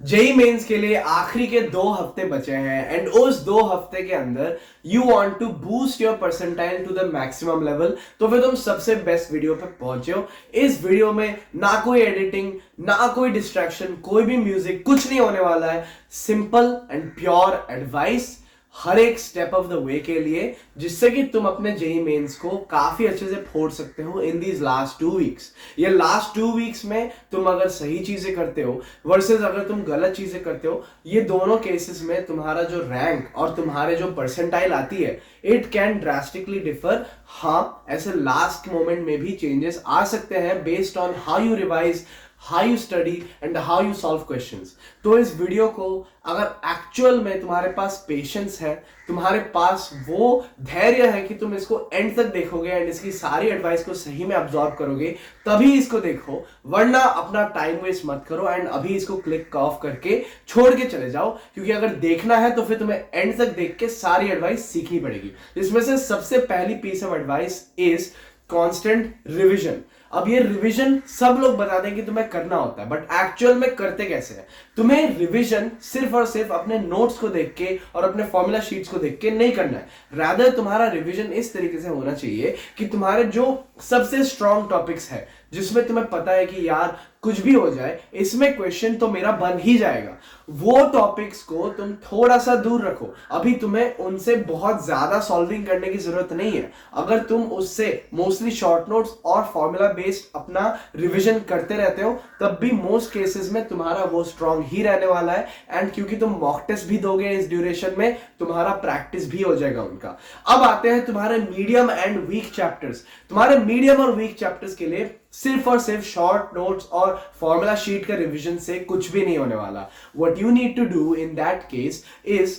JEE mains के लिए आखिरी के 2 हफ्ते बचे हैं एंड उस 2 हफ्ते के अंदर you want to boost your percentile to the maximum level. तो फिर तुम सबसे बेस्ट वीडियो पे पहुंचे हो। इस वीडियो में ना कोई एडिटिंग, ना कोई डिस्ट्रैक्शन, कोई भी म्यूजिक, कुछ नहीं होने वाला है। सिंपल एंड प्योर एडवाइस हर एक स्टेप ऑफ द वे के लिए, जिससे कि तुम अपने जेई मेंस को काफी अच्छे से फोड़ सकते हो इन दीज लास्ट 2 वीक्स। ये लास्ट 2 वीक्स में तुम अगर सही चीजें करते हो वर्सेस अगर तुम गलत चीजें करते हो, ये दोनों केसेस में तुम्हारा जो रैंक और तुम्हारे जो परसेंटाइल आती है इट कैन ड्रास्टिकली डिफर। हाँ, ऐसे लास्ट मोमेंट में भी चेंजेस आ सकते हैं based on how you revise, how you study and how you solve questions। तो इस वीडियो को अगर एक्चुअल में तुम्हारे पास पेशेंस है, तुम्हारे पास वो धैर्य है कि तुम इसको एंड तक देखोगे एंड इसकी सारी एडवाइस को सही में अब्सॉर्ब करोगे, तभी इसको देखो। वरना अपना टाइम वेस्ट मत करो एंड अभी इसको क्लिक ऑफ करके छोड़ के चले जाओ, क्योंकि अगर देखना है तो फिर तुम्हें एंड तक देख के सारी एडवाइस सीखनी पड़ेगी। इसमें से सबसे पहली piece of advice is constant revision. अब ये रिवीजन सब लोग बता दें कि तुम्हें करना होता है, बट एक्चुअल में करते कैसे हैं? तुम्हें रिवीजन सिर्फ और सिर्फ अपने नोट्स को देख के और अपने फॉर्मूला शीट्स को देख के नहीं करना है। रादर तुम्हारा रिवीजन इस तरीके से होना चाहिए कि तुम्हारे जो सबसे स्ट्रॉन्ग टॉपिक्स है, जिसमें तुम्हें पता है कि यार कुछ भी हो जाए इसमें क्वेश्चन तो मेरा बन ही जाएगा, वो टॉपिक्स को तुम थोड़ा सा दूर रखो। अभी तुम्हें उनसे बहुत ज्यादा सॉल्विंग करने की जरूरत नहीं है। अगर तुम उससे मोस्टली शॉर्ट नोट्स और फॉर्मूला बेस्ड अपना रिवीजन करते रहते हो, तब भी मोस्ट केसेस में तुम्हारा वो स्ट्रॉन्ग ही रहने वाला है। एंड क्योंकि तुम मॉक टेस्ट भी दोगे इस ड्यूरेशन में, तुम्हारा प्रैक्टिस भी हो जाएगा उनका। अब आते हैं तुम्हारे मीडियम एंड वीक चैप्टर्स। तुम्हारे मीडियम और वीक चैप्टर्स के लिए सिर्फ और सिर्फ शॉर्ट नोट्स और फॉर्मूला शीट का रिवीजन से कुछ भी नहीं होने वाला। What you need to do in that case is,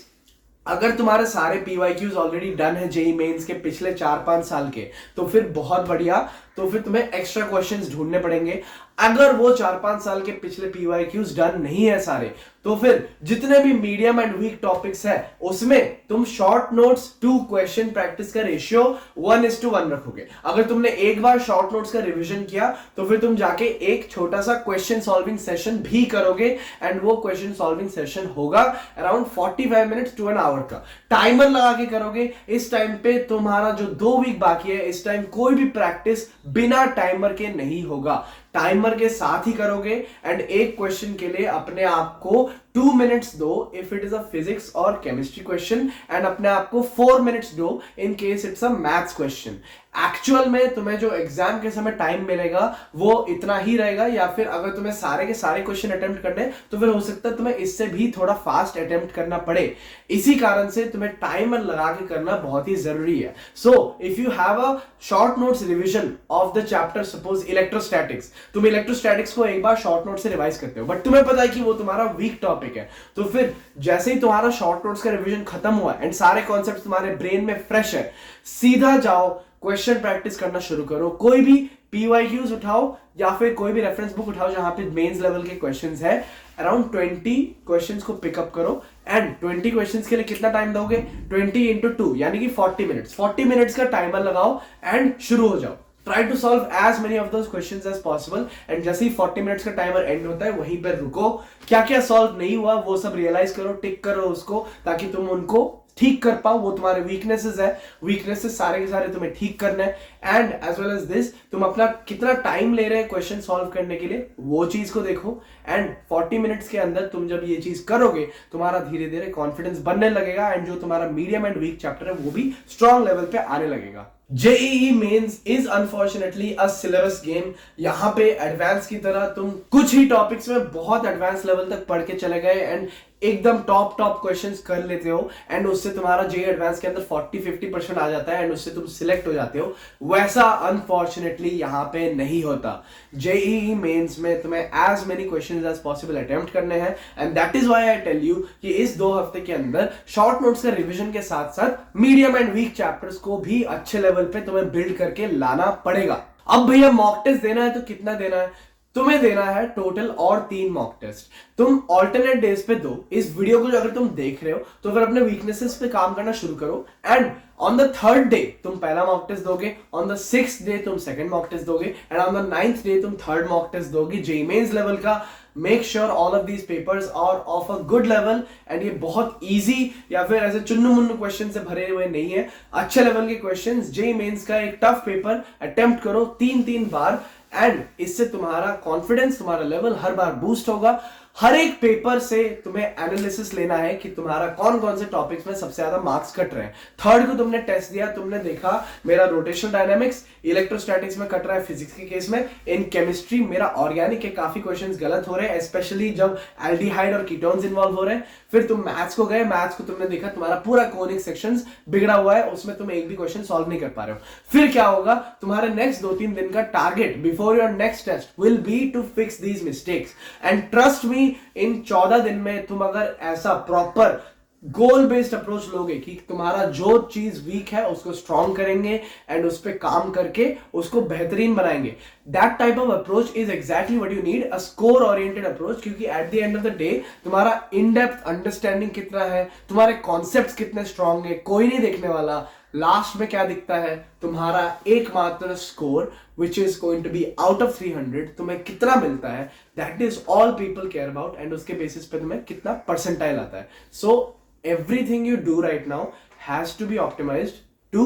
अगर तुम्हारे सारे पीवाईक्यूज ऑलरेडी डन है जेई मेंस के पिछले 4-5 साल के, तो फिर बहुत बढ़िया। तो फिर तुम्हें एक्स्ट्रा क्वेश्चंस ढूंढने पड़ेंगे। अगर वो 4-5 साल के पिछले पीवाईक्यूज डन नहीं है सारे, तो फिर जितने भी मीडियम एंड वीक टॉपिक्स है उसमें तुम short notes to question practice का रेशियो 1:1 रखोगे। अगर तुमने एक बार शॉर्ट नोट्स का रिवीजन किया तो फिर तुम जाके एक छोटा सा क्वेश्चन सॉल्विंग सेशन भी करोगे एंड वो क्वेश्चन सॉल्विंग सेशन होगा around 45 minutes to an hour का। टाइमर लगा के करोगे। इस टाइम पे तुम्हारा जो 2 वीक बाकी है, इस टाइम कोई भी प्रैक्टिस बिना टाइमर के नहीं होगा, टाइमर के साथ ही करोगे। एंड एक क्वेश्चन के लिए अपने आप को 2 मिनट्स दो if it is a physics और केमिस्ट्री क्वेश्चन, एंड अपने आप को 4 मिनट्स दो in case it's a maths question. Actual में तुम्हें जो एग्जाम के समय टाइम मिलेगा वो इतना ही रहेगा, या फिर अगर तुम्हें सारे के सारे क्वेश्चन अटेम्प्ट करने तो फिर हो सकता है तुम्हें इससे भी थोड़ा फास्ट अटेम्प्ट करना पड़े। इसी कारण से तुम्हें टाइमर लगा के करना बहुत ही जरूरी है। So if you have a short notes revision of the chapter, suppose electrostatics, तुम इलेक्ट्रोस्टैटिक्स को एक बार शॉर्ट नोट से रिवाइज करते हो, बट तुम्हें पता है कि वो तुम्हारा वीक टॉपिक है, तो फिर जैसे ही तुम्हारा शॉर्ट नोट्स का रिवीजन खत्म हुआ एंड सारे कॉन्सेप्ट्स तुम्हारे ब्रेन में फ्रेश है, सीधा जाओ क्वेश्चन प्रैक्टिस करना शुरू करो। कोई भी पीवाईक्यूज उठाओ या फिर कोई भी रेफरेंस बुक उठाओ जहां पे मेंस लेवल के क्वेश्चंस है, अराउंड 20 क्वेश्चंस को पिकअप करो। एंड 20 क्वेश्चंस के लिए कितना टाइम दोगे? 20 into 2 यानी कि 40 मिनट्स। 40 मिनट्स का टाइमर लगाओ एंड शुरू हो जाओ। Try to solve as many of those questions as possible. And जैसे ही 40 मिनट्स का टाइमर एंड होता है वहीं पर रुको, क्या क्या सॉल्व नहीं हुआ वो सब रियलाइज करो, टिक करो उसको, ताकि तुम उनको ठीक कर पाओ। वो तुम्हारे वीकनेसेस है, वीकनेसेस सारे के सारे तुम्हें ठीक करना है। And as well as this, तुम अपना कितना टाइम ले रहे हैं क्वेश्चन सॉल्व करने के लिए, वो चीज को देखो। एंड 40 मिनट्स के अंदर तुम जब ये चीज करोगे, तुम्हारा धीरे धीरे कॉन्फिडेंस बनने लगेगा एंड जो तुम्हारा मीडियम एंड वीक चैप्टर है वो भी स्ट्रॉन्ग लेवल पे आने लगेगा। JEE mains is unfortunately a syllabus game. यहाँ पे एडवांस की तरह तुम कुछ ही टॉपिक्स में बहुत एडवांस लेवल तक पढ़ के चले गए एंड एकदम टॉप क्वेश्चंस कर लेते हो एंड उससे तुम्हारा जेईई एडवांस के अंदर 40-50% आ जाता है एंड उससे तुम सिलेक्ट हो जाते हो। वैसा अनफॉर्चुनेटली यहाँ पे नहीं होता। जेईई मेंस में तुम्हें as many questions as possible attempt करने हैं and that is why I tell you कि इस 2 हफ्ते के अंदर शॉर्ट नोट्स का रिवीजन के साथ साथ मीडियम एंड वीक चैप्टर्स को भी अच्छे लेवल पे तुम्हें बिल्ड करके लाना पड़ेगा। अब भैया मॉक टेस्ट देना है तो कितना देना है? तुम्हें देना है टोटल और 3 मॉक टेस्ट। तुम ऑल्टरनेट डेज पे दो। इस वीडियो को अगर तुम देख रहे हो तो फिर अपने वीकनेसेस पे काम करना शुरू करो and on the 3rd day तुम पहला मॉक टेस्ट दोगे, ऑन द 6th डे तुम सेकंड मॉक टेस्ट दोगे and on the 9th day तुम 3rd मॉक टेस्ट दोगे जेईई मेंस लेवल का। Make sure all of these papers are of a good level and ये बहुत easy या फिर ऐसे चुन्नू मुन्नू क्वेश्चन से भरे हुए नहीं है, अच्छे लेवल के क्वेश्चंस। जेईई मेंस का एक टफ पेपर अटेम्प्ट करो 3-3 बार एंड इससे तुम्हारा कॉन्फिडेंस, तुम्हारा लेवल हर बार बूस्ट होगा। हर एक पेपर से तुम्हें एनालिसिस लेना है कि तुम्हारा कौन कौन से टॉपिक्स में सबसे ज्यादा मार्क्स कट रहे हैं। थर्ड को तुमने टेस्ट दिया, तुमने देखा मेरा रोटेशनल डायनामिक्स, इलेक्ट्रोस्टैटिक्स में कट रहा है फिजिक्स के केस में, इन केमिस्ट्री मेरा ऑर्गेनिक के काफी क्वेश्चंस गलत हो रहे हैं, स्पेशली जब एल्डिहाइड और कीटोन्स इन्वॉल्व हो रहे हैं। फिर तुम मैथ्स को गए, मैथ्स को तुमने देखा तुम्हारा पूरा कोनिक सेक्शंस बिगड़ा हुआ है, उसमें तुम एक भी क्वेश्चन सॉल्व नहीं कर पा रहे हो। फिर क्या होगा, तुम्हारे नेक्स्ट 2-3 दिन का target before your next test will be to fix these mistakes and trust me, in 14 दिन में तुम अगर ऐसा प्रॉपर गोल बेस्ड अप्रोच लोगे कि तुम्हारा जो चीज वीक है उसको स्ट्रॉन्ग करेंगे एंड उस पर काम करके उसको बेहतरीन बनाएंगे, that type of approach is exactly what you need, a score oriented approach. क्योंकि at the end of the day तुम्हारा इन डेप्थ अंडरस्टैंडिंग कितना है, तुम्हारे कॉन्सेप्ट्स कितने स्ट्रॉन्ग है, कोई नहीं देखने वाला। लास्ट में क्या दिखता है, तुम्हारा एकमात्र score which is going to be out of 300 तुम्हें कितना मिलता है, that is all people care about and उसके बेसिस पे तुम्हें कितना परसेंटाइल आता है। सो everything you do right now has to be optimized to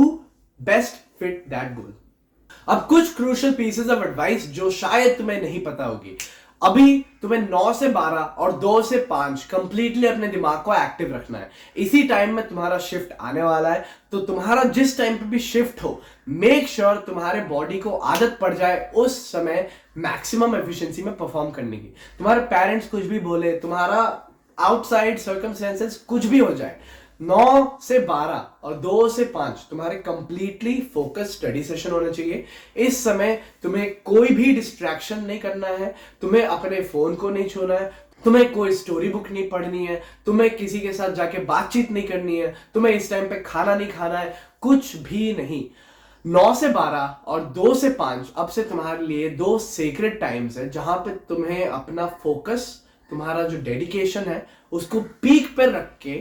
best fit that goal. अब कुछ crucial pieces of advice जो शायद तुम्हें नहीं पता होगी। अभी तुम्हें 9 से 12 और 2 से 5 कंप्लीटली अपने दिमाग को एक्टिव रखना है। इसी टाइम में तुम्हारा शिफ्ट आने वाला है, तो तुम्हारा जिस टाइम पे भी शिफ्ट हो, मेक श्योर तुम्हारे बॉडी को आदत पड़ जाए उस समय मैक्सिमम एफिशिएंसी में परफॉर्म करने की। तुम्हारे पेरेंट्स कुछ भी बोले, तुम्हारा आउटसाइड सर्कमस्टेंसेस कुछ भी हो जाए, 9 से 12 और 2 से 5 तुम्हारे कंप्लीटली फोकस स्टडी सेशन होना चाहिए। इस समय तुम्हें कोई भी डिस्ट्रैक्शन नहीं करना है, तुम्हें अपने फोन को नहीं छूना है, तुम्हें कोई स्टोरी बुक नहीं पढ़नी है, तुम्हें किसी के साथ जाके बातचीत नहीं करनी है, तुम्हें इस टाइम पे खाना नहीं खाना है, कुछ भी नहीं। 9 से 12 और 2 से 5 अब से तुम्हारे लिए 2 सेक्रेट टाइम्स है जहां पे तुम्हें अपना फोकस, तुम्हारा जो डेडिकेशन है उसको पीक पर रख के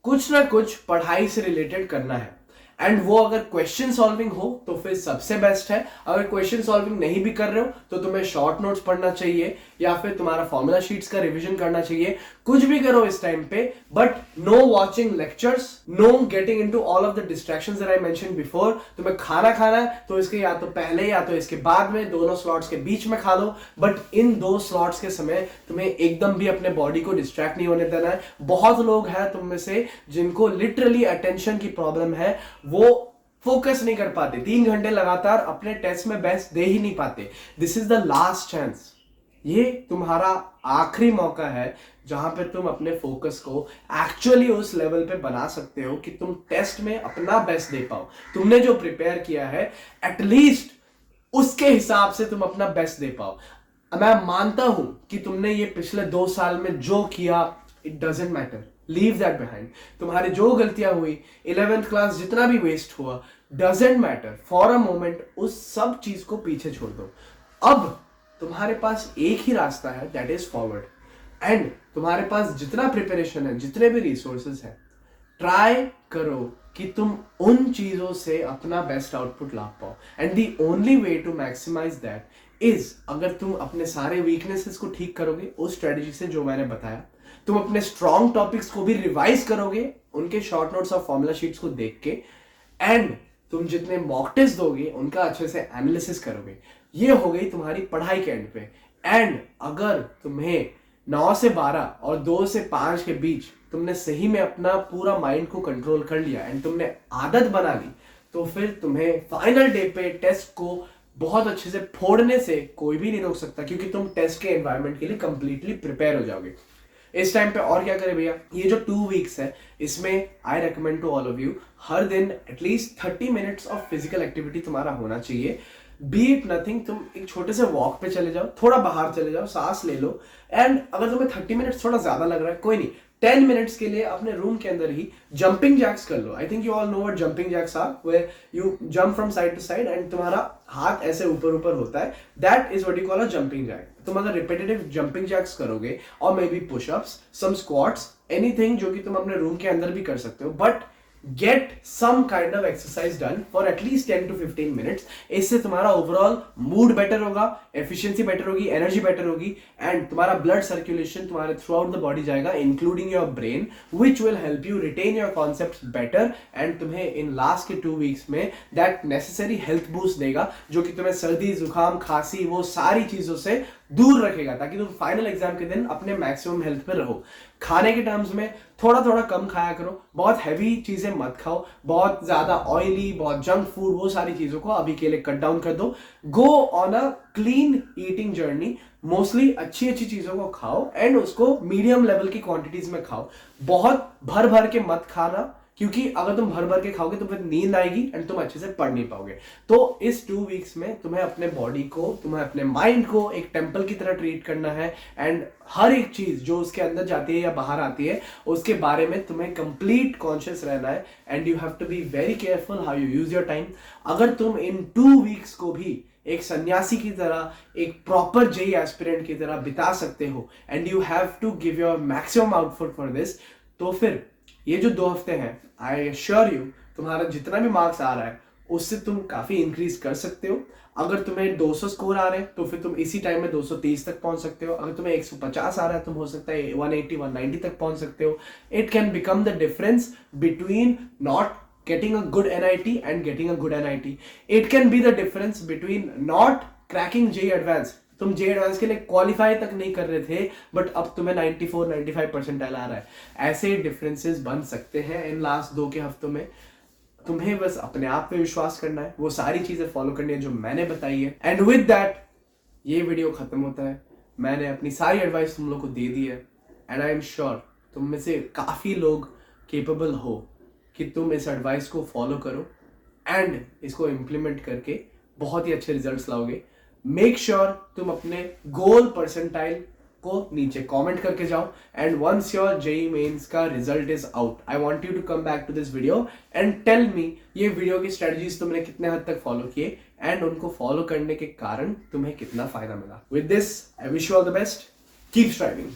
कुछ ना कुछ पढ़ाई से रिलेटेड करना है। एंड वो अगर क्वेश्चन सॉल्विंग हो तो फिर सबसे बेस्ट है, अगर क्वेश्चन सॉल्विंग नहीं भी कर रहे हो तो तुम्हें शॉर्ट नोट्स पढ़ना चाहिए या फिर तुम्हारा फॉर्मूला शीट्स का रिवीजन करना चाहिए। कुछ भी करो इस टाइम पे, but know watching lectures, know getting into all of the distractions that I mentioned before. तुम्हें खाना खाना है तो इसके या तो पहले या तो इसके बाद में, दोनों स्लॉट्स के बीच में खा लो, बट इन 2 स्लॉट्स के समय तुम्हें एकदम भी अपने बॉडी को डिस्ट्रैक्ट नहीं होने देना है। बहुत लोग हैं तुम में से जिनको लिटरली अटेंशन की प्रॉब्लम है, वो फोकस नहीं कर पाते, 3 घंटे लगातार अपने टेस्ट में बेस्ट दे ही नहीं पाते। This is the last chance, ये तुम्हारा आखिरी मौका है जहां पे तुम अपने फोकस को एक्चुअली उस लेवल पे बना सकते हो कि तुम टेस्ट में अपना बेस्ट दे पाओ। तुमने जो प्रिपेयर किया है एटलीस्ट उसके हिसाब से तुम अपना बेस्ट दे पाओ। मैं मानता हूं कि तुमने ये पिछले 2 साल में जो किया, it doesn't matter, leave that behind. तुम्हारी जो गलतियां हुई, 11th क्लास जितना भी वेस्ट हुआ, doesn't matter, for a moment उस सब चीज को पीछे छोड़ दो। अब तुम्हारे पास एक ही रास्ता है, दैट इज फॉरवर्ड। एंड तुम्हारे पास जितना प्रिपरेशन है, जितने भी रिसोर्सेस हैं, ट्राई करो कि तुम उन चीजों से अपना बेस्ट आउटपुट ला पाओ। And the only way to maximise that is, अगर तुम अपने सारे वीकनेसेस को ठीक करोगे उस स्ट्रेटेजी से जो मैंने बताया, तुम अपने स्ट्रॉन्ग टॉपिक्स को भी रिवाइज करोगे उनके शॉर्ट नोट्स और फॉर्मूला शीट्स को देख के, एंड तुम जितने मॉक टेस्ट दोगे उनका अच्छे से एनालिसिस करोगे। ये हो गई तुम्हारी पढ़ाई के एंड पे। एंड अगर तुम्हें 9 से 12 और 2 से 5 के बीच तुमने सही में अपना पूरा माइंड को कंट्रोल कर लिया एंड तुमने आदत बना ली, तो फिर तुम्हें फाइनल डे पे टेस्ट को बहुत अच्छे से फोड़ने से कोई भी नहीं रोक सकता, क्योंकि तुम टेस्ट के एनवायरनमेंट के लिए कंप्लीटली प्रिपेयर हो जाओगे। इस टाइम पे और क्या करें भैया, ये जो 2 वीक्स है इसमें I recommend to all of you, हर दिन at least 30 minutes of physical activity तुम्हारा होना चाहिए। बी इट नथिंग, तुम एक छोटे से वॉक पे चले जाओ, थोड़ा बाहर चले जाओ, सांस ले लो। एंड अगर तुम्हें 30 मिनट्स थोड़ा ज्यादा लग रहा है, कोई नहीं, 10 मिनट्स के लिए अपने रूम के अंदर ही जंपिंग जैक्स कर लो। I think you all know what jumping jacks are, where you jump from side to side and तुम्हारा हाथ ऐसे ऊपर ऊपर होता है, that is what you call a jumping jack. तुम अगर रिपीटेटिव जंपिंग जैक्स करोगे और maybe pushups, some squats, anything जो कि तुम अपने रूम के अंदर भी कर सकते हो, but get some kind of exercise done for at least 10 to 15 minutes. इससे तुम्हारा ओवरऑल मूड बेटर होगा, एफिशिएंसी बेटर होगी, एनर्जी बेटर होगी, एंड तुम्हारा ब्लड सर्कुलेशन तुम्हारे थ्रू आउट द बॉडी जाएगा, including your brain, which will help you retain your concept better, and तुम्हें इन लास्ट के 2 वीक्स में दैट नेसेसरी हेल्थ बूस्ट देगा, जो कि तुम्हें सर्दी, जुकाम, खांसी, वो सारी चीजों से दूर रखेगा, ताकि तुम फाइनल एग्जाम के दिन अपने मैक्सिमम हेल्थ पे रहो। खाने के टर्म्स में थोड़ा थोड़ा कम खाया करो, बहुत हैवी चीजें मत खाओ, बहुत ज्यादा ऑयली, बहुत जंक फूड, वो सारी चीजों को अभी के लिए कट डाउन कर दो। Go on a clean eating journey, mostly अच्छी अच्छी चीजों को खाओ एंड उसको मीडियम लेवल की क्वांटिटीज में खाओ। बहुत भर भर के मत खाना, क्योंकि अगर तुम भर भर के खाओगे तो फिर नींद आएगी एंड तुम अच्छे से पढ़ नहीं पाओगे। तो इस 2 वीक्स में तुम्हें अपने बॉडी को, तुम्हें अपने माइंड को एक टेम्पल की तरह ट्रीट करना है, एंड हर एक चीज जो उसके अंदर जाती है या बाहर आती है उसके बारे में तुम्हें कंप्लीट कॉन्शियस रहना है, and you have to be very careful how you use your time. अगर तुम इन 2 वीक्स को भी एक सन्यासी की तरह, एक प्रॉपर जेई एस्पिरेंट की तरह बिता सकते हो, and you have to give your maximum output for this, तो फिर ये जो 2 हफ्ते हैं, आई एश्योर यू तुम्हारा जितना भी मार्क्स आ रहा है उससे तुम काफी इंक्रीज कर सकते हो। अगर तुम्हें 200 स्कोर आ रहे हैं तो फिर तुम इसी टाइम में 230 तक पहुंच सकते हो। अगर तुम्हें 150 आ रहा है तुम हो सकता है 180 190 तक पहुंच सकते हो। It can become the difference between not getting a good NIT and getting a good NIT. It can be the difference between not cracking JEE Advanced. तुम JEE Advanced के लिए क्वालिफाई तक नहीं कर रहे थे, बट अब तुम्हें 94-95 परसेंटाइल आ रहा है। ऐसे डिफरेंसेस बन सकते हैं इन लास्ट 2 के हफ्तों में। तुम्हें बस अपने आप पे विश्वास करना है, वो सारी चीजें फॉलो करनी है जो मैंने बताई है, एंड विद दैट ये वीडियो खत्म होता है। मैंने अपनी सारी एडवाइस तुम लोग को दे दी है, एंड आई एम श्योर तुम में से काफी लोग केपेबल हो कि तुम इस एडवाइस को फॉलो करो एंड इसको इम्प्लीमेंट करके बहुत ही अच्छे रिजल्ट्स लाओगे। मेक श्योर तुम अपने गोल परसेंटाइल को नीचे कमेंट करके जाओ, and once your JEE mains का result is out, I want you to come back to this video and tell me ये वीडियो की स्ट्रेटजीज तुमने कितने हद तक फॉलो किए, एंड उनको फॉलो करने के कारण तुम्हें कितना फायदा मिला। With this I wish you all the best, keep striving.